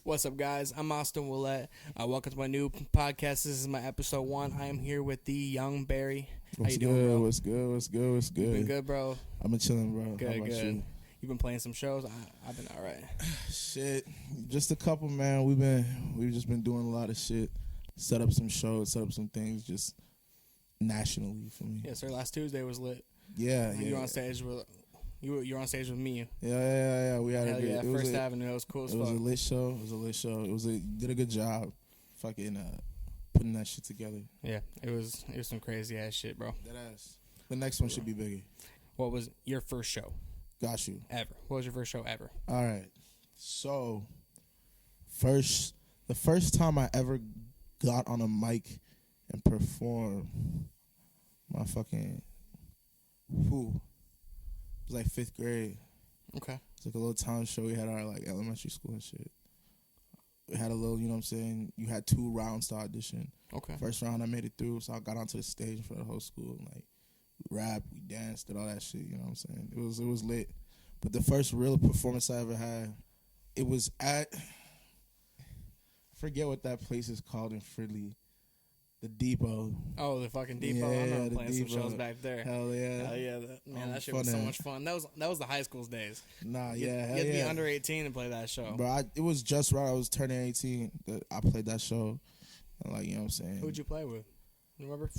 What's up, guys? I'm Austin Willette. Welcome to my new podcast. This is my episode 1. I am here with the young Barry. How What's you doing, good? bro? What's good? What's good? What's good? You been good, bro? I've been chilling, bro. Good, How about good. you? You've been playing some shows? I've been all right. Shit, just a couple, man. We've just been doing a lot of shit. Set up some shows, set up some things, just nationally for me. Yes, sir. Last Tuesday was lit. Yeah, You yeah. were on stage with you were on stage with me. Yeah. We had Hell a good. yeah, it was First a, Avenue. It was cool as It was a fuck. lit show. Did a good job, fucking putting that shit together. Yeah, it was some crazy ass shit, bro. That ass. The next one should be bigger. What was your first show Got you. ever? What was your first show ever? All right. So, the first time I ever got on a mic and performed, my fucking, it was like 5th grade. Okay. It's like a little talent show we had at our like elementary school and shit. We had a little, you know what I'm saying? You had 2 rounds to audition. Okay. First round I made it through, so I got onto the stage in front of the whole school and like we rapped, we danced, did all that shit, you know what I'm saying? It was lit. But the first real performance I ever had, it was at, I forget what that place is called in Fridley. The Depot. Oh, the fucking Depot. I Yeah, remember the playing some Depot. shows back there. Hell yeah. Hell yeah, that shit was so Fun, much fun. That was the high school's days. Nah, You yeah, hell had to be yeah. under 18 and play that show. Bro, it was just right. I was turning 18 that I played that show. And like, you know what I'm saying? Who'd you play with? You remember?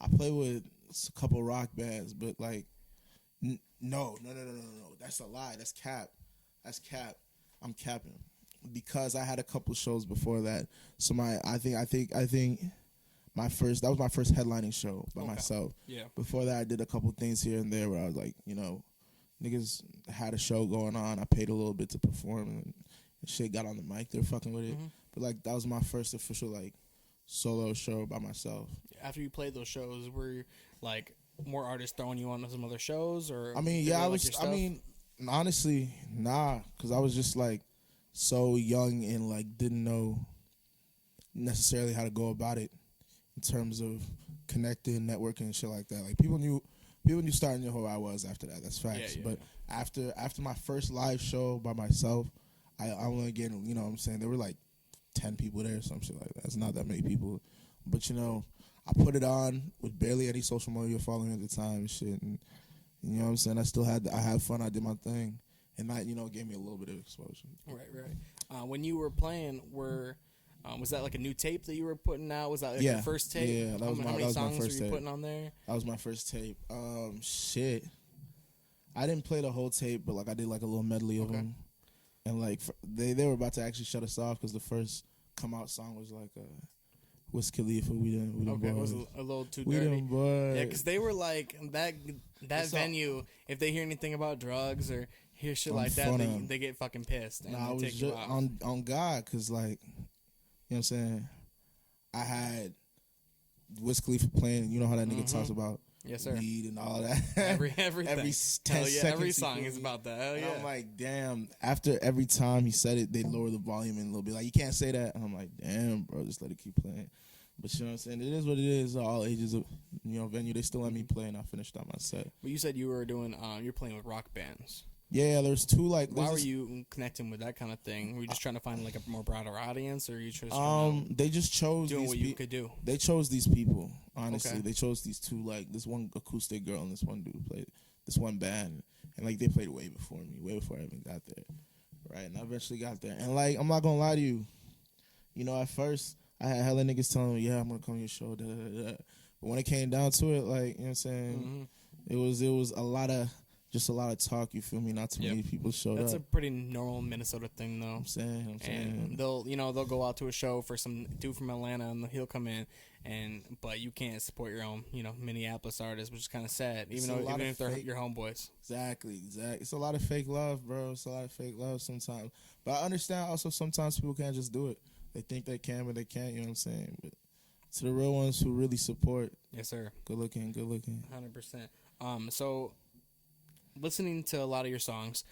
I played with a couple rock bands, but like, no. That's a lie. That's cap. I'm capping. Because I had a couple shows before that. So I think that was my first headlining show by myself. Yeah. Before that, I did a couple things here and there where I was like, you know, niggas had a show going on. I paid a little bit to perform and shit, got on the mic. They're fucking with it. Mm-hmm. But like, that was my first official like solo show by myself. After you played those shows, were like more artists throwing you on some other shows, or? I mean, yeah, honestly, nah, because I was just like so young and like didn't know necessarily how to go about it in terms of connecting, networking, and shit like that. Like people knew starting who I was after that. That's facts. Yeah. But after my first live show by myself, I only getting, you know what I'm saying, there were like 10 people there, some shit like that. It's not that many people. But you know, I put it on with barely any social media following at the time and shit. And you know what I'm saying? I had fun, I did my thing. And that, you know, gave me a little bit of exposure. Right. When you were playing, was that like a new tape that you were putting out? Was that like Yeah. your first tape? Yeah, How many songs first were you tape. putting on there? That was my first tape. Shit. I didn't play the whole tape, but like I did like a little medley of them. And like they were about to actually shut us off because the first come out song was like Wiz Khalifa. We didn't Okay, it was boys. a little too We dirty. didn't boys. Yeah, because they were like that venue. If they hear anything about drugs or hear shit like that, they get fucking pissed. And Nah, I they was take you just out. on God, because like, you know what I'm saying? I had Wiz Khalifa playing, you know how that nigga talks about Yes, sir. weed and all that. Everything. every 10 Hell yeah, seconds. every you song feel is me? about that. Hell And yeah. I'm like, damn, after every time he said it, they'd lower the volume in a little bit. Like, you can't say that. And I'm like, damn, bro, just let it keep playing. But you know what I'm saying? It is what it is. All ages of, you know, venue. They still let me play, and I finished out my set. But you said you were doing, you're playing with rock bands. Yeah, there's 2 like. Why were you connecting with that kind of thing? Were you just trying to find like a more broader audience, or you just They just chose doing these what you could do? They chose these people. Honestly, Okay. they chose these 2, like this one acoustic girl and this one dude played this one band, and like they played way before me, way before I even got there, right? And I eventually got there, and like I'm not gonna lie to you, you know, at first I had hella niggas telling me, yeah, I'm gonna come to your show, da, da, da. But when it came down to it, like, you know what I'm saying, it was a lot of talk, you feel me? Not too many people showed That's up. a pretty normal Minnesota thing, though. I'm saying. And they'll go out to a show for some dude from Atlanta, and he'll come in, but you can't support your own, Minneapolis artists, which is kind of sad, even if they're your homeboys. Exactly. It's a lot of fake love, bro. It's a lot of fake love sometimes. But I understand also sometimes people can't just do it. They think they can, but they can't, you know what I'm saying? But to the real ones who really support. Yes, sir. Good looking. 100%. So listening to a lot of your songs,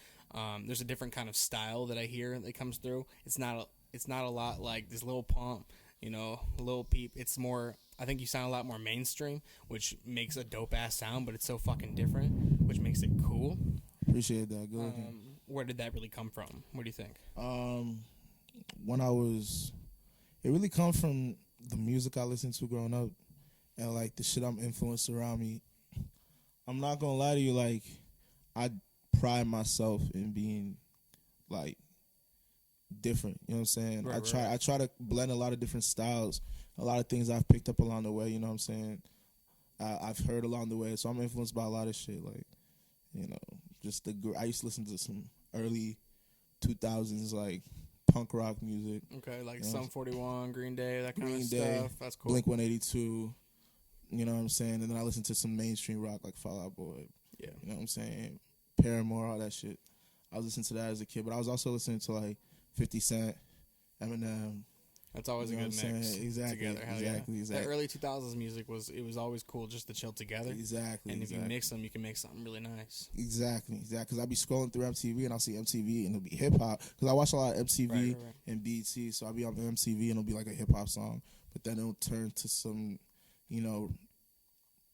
there's a different kind of style that I hear that comes through. It's not a lot like this Lil Pump, Lil Peep. It's more, I think you sound a lot more mainstream, which makes a dope ass sound, but it's so fucking different, which makes it cool. Appreciate that. Good looking. where did that really come from? What do you think? When it really comes from the music I listened to growing up, and like the shit I'm influenced around me. I'm not gonna lie to you, like I pride myself in being like different. You know what I'm saying? Right, I try to blend a lot of different styles, a lot of things I've picked up along the way. You know what I'm saying? I've heard along the way, so I'm influenced by a lot of shit. Like, you know, I used to listen to some early 2000s like punk rock music. Okay, like You know, Sum 41, Green Day, that kind Green of Day, stuff. That's cool. Blink 182. You know what I'm saying? And then I listened to some mainstream rock like Fall Out Boy. Yeah. You know what I'm saying? Paramore, all that shit. I was listening to that as a kid, but I was also listening to like 50 Cent, Eminem. That's always a good mix. Exactly. Together. Hell exactly. yeah. That early 2000s music was always cool just to chill together. Exactly. And if you mix them, you can make something really nice. Exactly. Because I'll be scrolling through MTV and I'll see MTV and it'll be hip hop. Because I watch a lot of MTV Right. and BET, so I'll be on MTV and it'll be like a hip hop song, but then it'll turn to some, you know,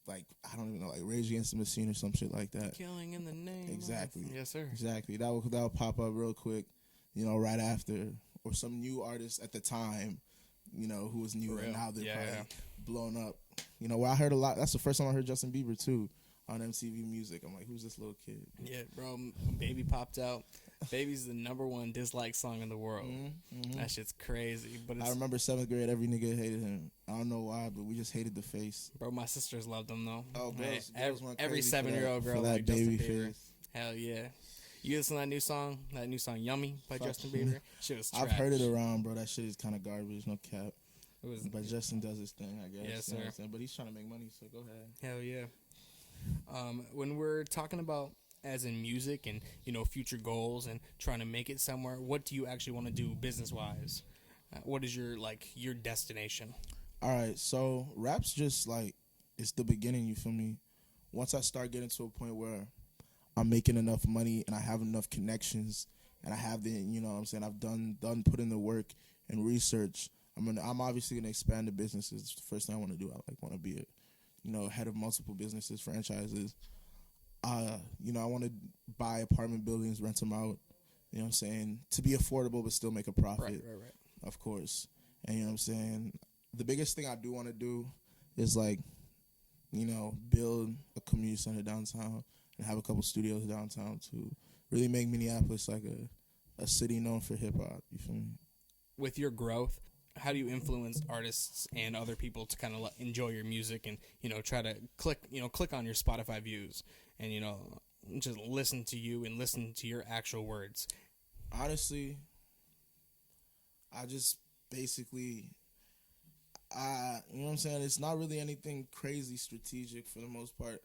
like I don't even know, like Rage Against the Machine or some shit like that. Killing in the name. Exactly. Yes, sir. Exactly. That'll pop up real quick, you know, right after, or some new artist at the time, you know, who was new and now they're probably blown up. You know, where I heard a lot. That's the first time I heard Justin Bieber too on MTV Music. I'm like, who's this little kid? Yeah, bro. Baby popped out. Baby's the #1 disliked song in the world. Mm-hmm. That shit's crazy. But I remember 7th grade, every nigga hated him. I don't know why, but we just hated the face. Bro, my sisters loved him though. Oh, girls every 7-year-old girl that like baby Justin Bieber. face. Hell yeah. You listen to that new song, Yummy by Justin Bieber? Shit was trash. I've heard it around, bro. That shit is kind of garbage, no cap. But Justin does his thing, I guess. Yes, sir. You know what I'm saying? But he's trying to make money, so go ahead. Hell yeah. When we're talking about as in music and, you know, future goals and trying to make it somewhere, what do you actually want to do business-wise? What is your destination? All right, so rap's just like, it's the beginning, you feel me? Once I start getting to a point where I'm making enough money and I have enough connections and I have the, you know what I'm saying, I've done put in the work and research, I'm obviously gonna expand the businesses. It's the first thing I want to do. I want to be head of multiple businesses, franchises. You know, I want to buy apartment buildings, rent them out. You know what I'm saying? To be affordable but still make a profit. Right. Of course. And you know what I'm saying? The biggest thing I do want to do is like, you know, build a community center downtown and have a couple studios downtown to really make Minneapolis like a city known for hip hop. You feel me? With your growth, how do you influence artists and other people to kind of enjoy your music and, you know, try to click on your Spotify views and, you know, just listen to you and listen to your actual words? Honestly, I just basically, you know what I'm saying? It's not really anything crazy strategic for the most part.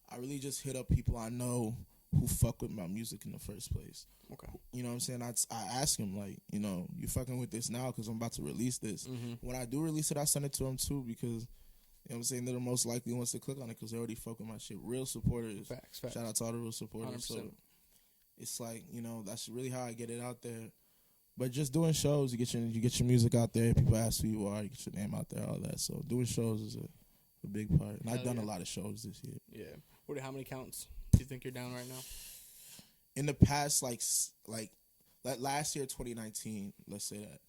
I really just hit up people I know who fuck with my music in the first place. Okay. You know what I'm saying? I ask him, like, you know, you fucking with this now because I'm about to release this. Mm-hmm. When I do release it, I send it to them too because, you know what I'm saying, they're the most likely ones to click on it because they already fuck with my shit. Real supporters. Facts. Shout out to all the real supporters. 100%. So it's like, you know, that's really how I get it out there. But just doing shows, you get your music out there. People ask who you are. You get your name out there, all that. So doing shows is a big part. And I've done a lot of shows this year. Yeah. How many counts do you think you're down right now? In the past, like last year, 2019, let's say that,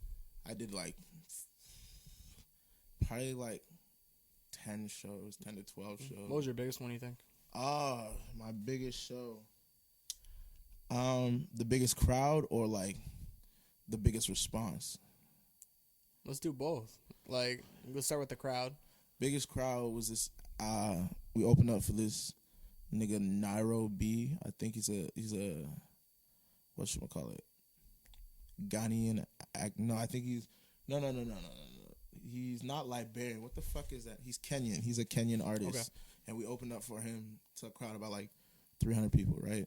I did like probably like 10 shows, 10 to 12 shows. What was your biggest one, you think? My biggest show. The biggest crowd or like the biggest response? Let's do both. Like, let's start with the crowd. Biggest crowd was this, we opened up for this nigga Nairo B. I think he's a whatchamacallit, Ghanaian. No, I think he's no. He's not Liberian. What the fuck is that? He's Kenyan. He's a Kenyan artist. Okay. And we opened up for him to a crowd about like 300 people, right?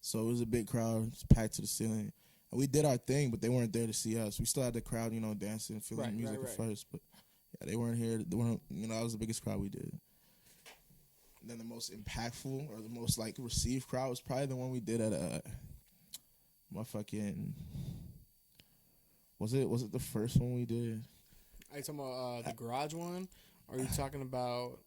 So it was a big crowd, it's packed to the ceiling. And we did our thing, but they weren't there to see us. We still had the crowd, you know, dancing, feeling the music at first, but yeah, they weren't here. That was the biggest crowd we did. And then the most impactful or the most like received crowd was probably the one we did at my fucking. Was it the first one we did? Are you talking about the garage one? Or are you talking about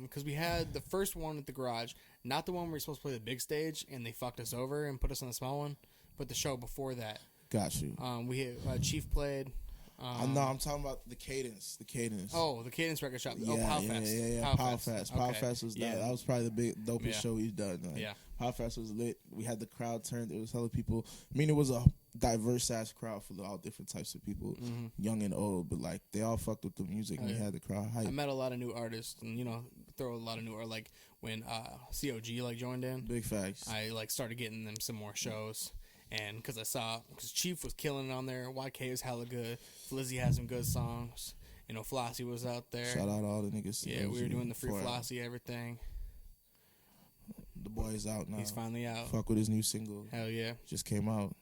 Because we had the first one at the garage, not the one where we're supposed to play the big stage, and they fucked us over and put us on the small one, but the show before that. Got you. We had, Chief played. No, I'm talking about the Cadence. The Cadence. Oh, the Cadence Record Shop. Yeah, Powfest. Powfest. Okay. Powfest was that was probably the dopest show we've done. Like, Yeah. Powfest was lit. We had the crowd turned. It was hella people. I mean, it was a diverse ass crowd for all different types of people, young and old. But like, they all fucked with the music, and we had the crowd hype. I met a lot of new artists, and throw a lot of new art. Like when COG joined in. Big facts. I started getting them some more shows. And because Chief was killing it on there, YK was hella good, Flizzy had some good songs, Flossie was out there. Shout out all the niggas. Yeah, we were doing the free Flossie, everything. The boy's out now. He's finally out. Fuck with his new single. Hell yeah. Just came out.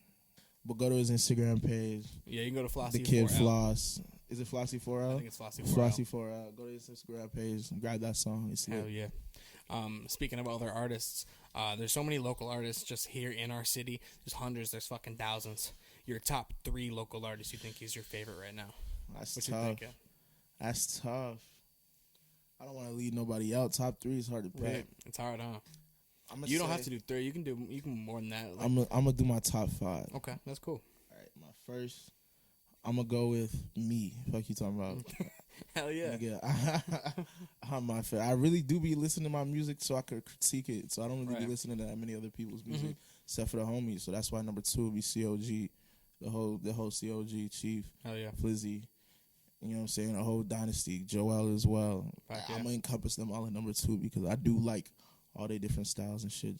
But go to his Instagram page. Yeah, you can go to Flossie. The Kid Floss. Is it Flossie 4L? I think it's Flossie 4L. Flossie 4L. Go to his Instagram page and grab that song. It's Hell lit. yeah. Speaking of other artists, there's so many local artists just here in our city. There's hundreds. There's fucking thousands. Your top 3 local artists you think is your favorite right now? That's What tough. you thinking? That's tough. I don't want to leave nobody out. Top 3 is hard to pick. Right. It's hard, huh? You don't have to do 3. You can more than that. I'm gonna do my top 5. Okay, that's cool. All right, my first. I'm gonna go with me. Fuck you talking about? Hell yeah. Nigga, I'm my favorite. I really do be listening to my music so I could critique it. So I don't really be Right. listening to that many other people's music except for the homies. So that's why number 2 would be COG, the whole COG Chief, Hell yeah. Flizzy. You know what I'm saying? The whole dynasty, Joel as well. Fuck yeah. I'm gonna encompass them all in number 2 because I do like all their different styles and shit.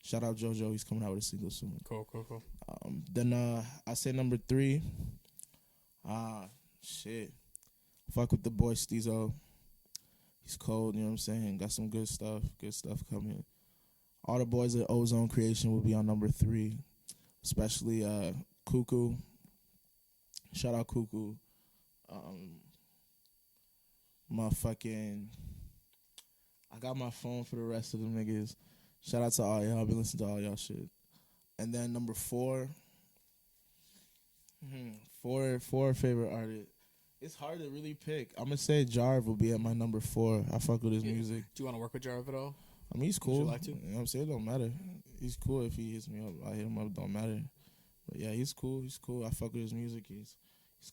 Shout out JoJo, he's coming out with a single soon. Cool. Then I say number 3. Shit. Fuck with the boy Steezo. He's cold, you know what I'm saying? Got some good stuff coming. All the boys at Ozone Creation will be on number 3. Especially Cuckoo. Shout out Cuckoo. I got my phone for the rest of them niggas. Shout out to all y'all. I've been listening to all y'all shit. And then number 4. Four favorite artists. It's hard to really pick. I'm gonna say Jarv will be at my number 4. I fuck with his music. Do you want to work with Jarv at all? I mean, he's cool. Would you like to? You know what I'm saying? It don't matter. He's cool if he hits me up. I hit him up. It don't matter. But yeah, he's cool. I fuck with his music. He's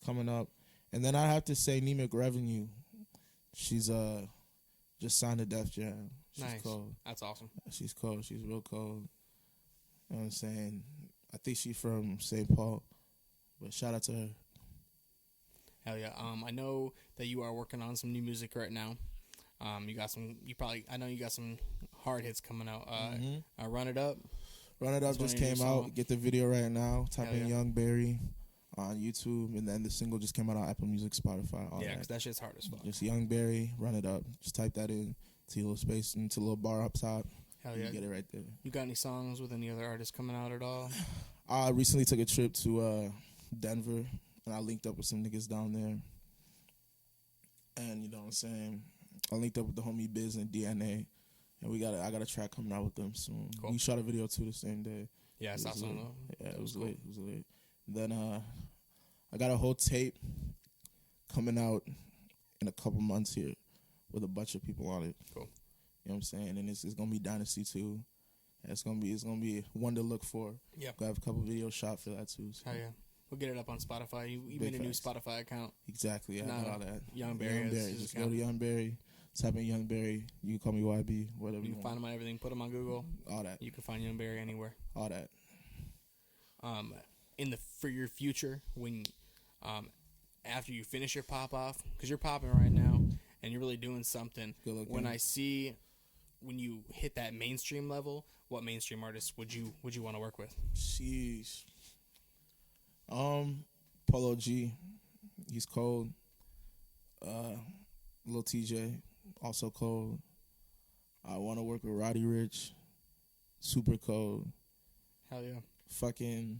coming up. And then I have to say Nemic Revenue. She's just signed to Def Jam. She's Nice. cold. That's awesome. She's cold. She's real cold. You know what I'm saying? I think she's from St. Paul. But shout out to her. Hell yeah. I know that you are working on some new music right now. I know you got some hard hits coming out. Run It Up. Run It Up just came out. Get the video right now. Type in Young Berry on YouTube, and then the single just came out on Apple Music, Spotify. All Because that shit's hard as fuck. Just Young Berry, Run It Up. Just type that in to your little space, into a little bar up top. Hell yeah. You get it right there. You got any songs with any other artists coming out at all? I recently took a trip to Denver, and I linked up with some niggas down there. And you know what I'm saying? I linked up with the homie Biz and DNA, and I got a track coming out with them soon. Cool. We shot a video too the same day. Yeah, I saw some though. Yeah, it was lit. It was lit. Then I got a whole tape coming out in a couple months here with a bunch of people on it. Cool. You know what I'm saying? And it's gonna be Dynasty too. It's gonna be one to look for. Yeah. Gonna have a couple videos shot for that too. So. Hell yeah. We'll get it up on Spotify. You made a new Spotify account. Exactly. I got all that. Young Berry. Just go to Young Berry. Type in Young Berry. You can call me YB. Whatever you can want. find them on everything. Put them on Google. All that. You can find Young Berry anywhere. All that. For your future, when after you finish your pop off, because you're popping right now and you're really doing something. When you hit that mainstream level, what mainstream artists would you want to work with? Jeez. Polo G, he's cold. Lil TJ, also cold. I want to work with Roddy Ricch, super cold. Hell yeah. Fucking.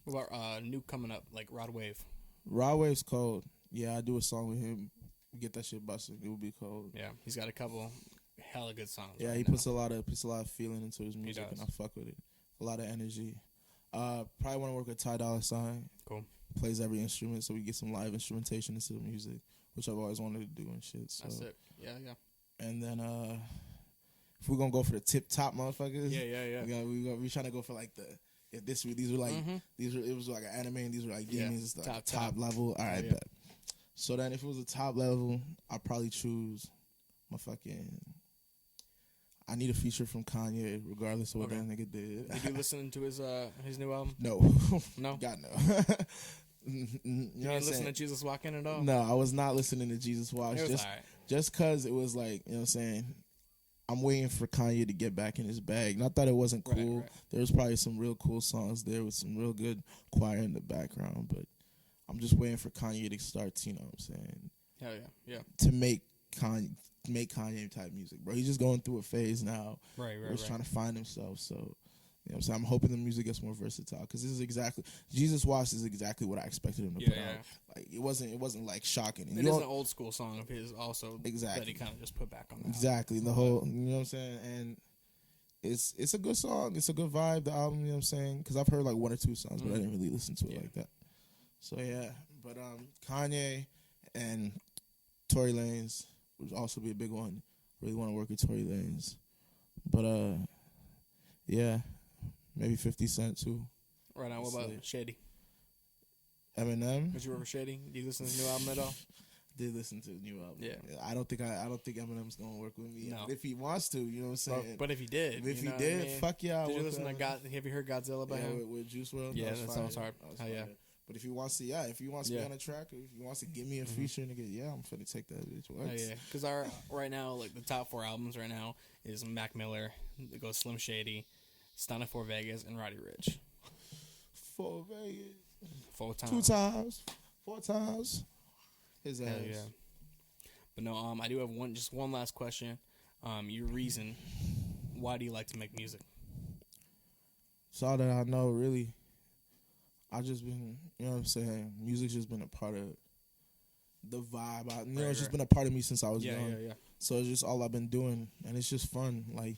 What about new coming up, like Rod Wave? Rod Wave's cold. Yeah, I do a song with him. Get that shit busted. It would be cold. Yeah, he's got a couple hella good songs. Yeah, right he now. puts a lot of feeling into his music, and I fuck with it. A lot of energy. Probably want to work with Ty Dolla $ign. Cool. Plays every instrument, so we get some live instrumentation into the music, which I've always wanted to do and shit. So. That's it. Yeah. And then if we're gonna go for the tip top motherfuckers, Yeah. we trying to go for like these were like it was like an anime and these were like demons, like top level. All right, bet. So then if it was a top level, I'd probably choose my fucking. I need a feature from Kanye, regardless of what that nigga did. Did you listen to his new album? No. No? God, no. You didn't listen to Jesus Walking at all? No, I was not listening to Jesus Walk. It was all right. Just because it was like, you know what I'm saying, I'm waiting for Kanye to get back in his bag. Not that it wasn't cool. Right. There was probably some real cool songs there with some real good choir in the background, but I'm just waiting for Kanye to start, you know what I'm saying? Hell yeah. To make Kanye type music, bro. He's just going through a phase now. Right. He's trying to find himself, so you know what I'm saying? I'm hoping the music gets more versatile because this is exactly Jesus Walks is exactly what I expected him to put out. Like it wasn't like shocking. It is an old school song of his also that he kind of just put back on. Exactly. The whole, you know what I'm saying? And it's a good song. It's a good vibe, the album, you know what I'm saying? Because I've heard like one or two songs, but I didn't really listen to it like that. So yeah, but Kanye and Tory Lanez would also be a big one. Really want to work with Tory Lanez. But yeah. Maybe 50 Cent too. Right now, what about Shady? Eminem. Did you work with Shady? Do you listen to his new album at all? Did listen to the new album. Yeah. I don't think Eminem's gonna work with me. No. If he wants to, you know what I'm saying. But if he did, if he did, fuck yeah. Did you listen to Have you heard Godzilla by him? With Juice WRLD? Yeah, that sounds hard. Hell yeah. But if he wants to, if he wants to be on a track, or if he wants to give me a feature, nigga, I'm finna take that bitch. Oh yeah, because right now, like the top 4 albums right now is Mac Miller, it goes Slim Shady, Stunna 4 Vegas, and Roddy Ricch. 4 Vegas. 4 times. 2 times. 4 times. His ass. Hell yeah. But no, I do have one last question. Your reason, why do you like to make music? It's all that I know, really. I just been, you know what I'm saying, music's just been a part of the vibe. It's just been a part of me since I was young. Yeah. So it's just all I've been doing, and it's just fun. Like,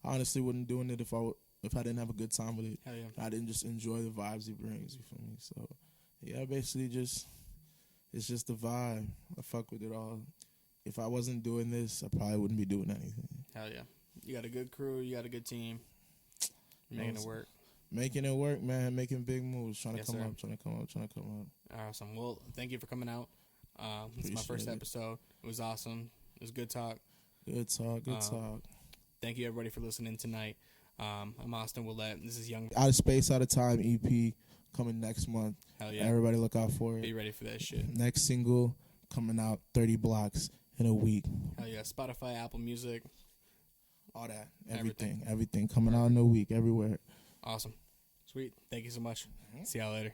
I honestly wouldn't doing it if I didn't have a good time with it. Hell yeah. I didn't just enjoy the vibes it brings, you feel me? So, yeah, basically it's just the vibe. I fuck with it all. If I wasn't doing this, I probably wouldn't be doing anything. Hell yeah. You got a good crew, you got a good team. Making it work. Making it work, man. Making big moves. Trying to come up. Awesome. Well, thank you for coming out. This is my first episode. It was awesome. It was good talk. Good talk. Thank you, everybody, for listening tonight. I'm Austin Willette. This is Young. Out of Space, Out of Time EP coming next month. Hell yeah. Everybody look out for it. Be ready for that shit. Next single coming out 30 blocks in a week. Hell yeah. Spotify, Apple Music. All that. Everything coming out in a week everywhere. Awesome. Sweet. Thank you so much. See y'all later.